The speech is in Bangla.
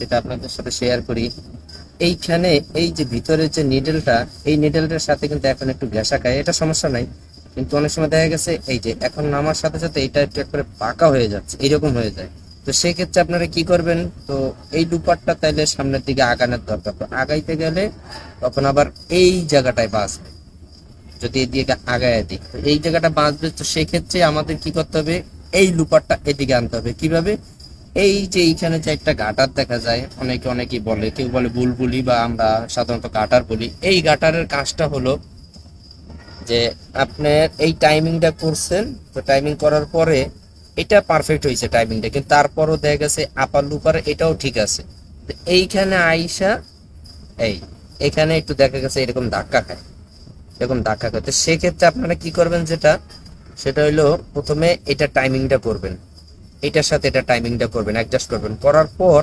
যেটা আপনাদের সাথে শেয়ার করি। এইখানে এই যে ভিতরের যে নিডেলটা, এই নিডেলটার সাথে কিন্তু এখন একটু ঘেঁষা খায়, এটা সমস্যা নাই, কিন্তু অনেক সময় দেখা গেছে এই যে এখন নামার সাথে সাথে এটা একটু একবারে পাকা হয়ে যাচ্ছে, এরকম হয়ে যায়। তো সেক্ষেত্রে আপনারা কি করবেন, তো এই লুপারটা তাইলে সামনের দিকে আগানোর দরকার, তো আগাইতে গেলে তখন আবার এই জায়গাটায় বাঁচবে। যদি এদিকে আগায় দিই তো এই জায়গাটা বাঁচবে, তো সেক্ষেত্রে আমাদের কি করতে হবে, এই লুপারটা এদিকে আনতে হবে। কিভাবে, এই যে এইখানে যে একটা গাটার দেখা যায়, অনেকেই বলে, কেউ বলে বুলবুলি বা আমরা সাধারণত গাটার বলি। এই গাটারের কাজটা হলো যে আপনার এই টাইমিংটা করছেন, তো টাইমিং করার পরে এটা পারফেক্ট হয়েছে টাইমিংটা, কিন্তু তারপরও দেখা গেছে আপার লুপার এটাও ঠিক আছে, তো এইখানে আইসা এই এখানে একটু দেখা গেছে এরকম ধাক্কা খায়, এরকম ধাক্কা খায়। তো সেক্ষেত্রে আপনারা কি করবেন, সেটা হইলো প্রথমে এটা টাইমিংটা করবেন, এটার সাথে এটা টাইমিংটা করবেন, অ্যাডজাস্ট করবেন, করার পর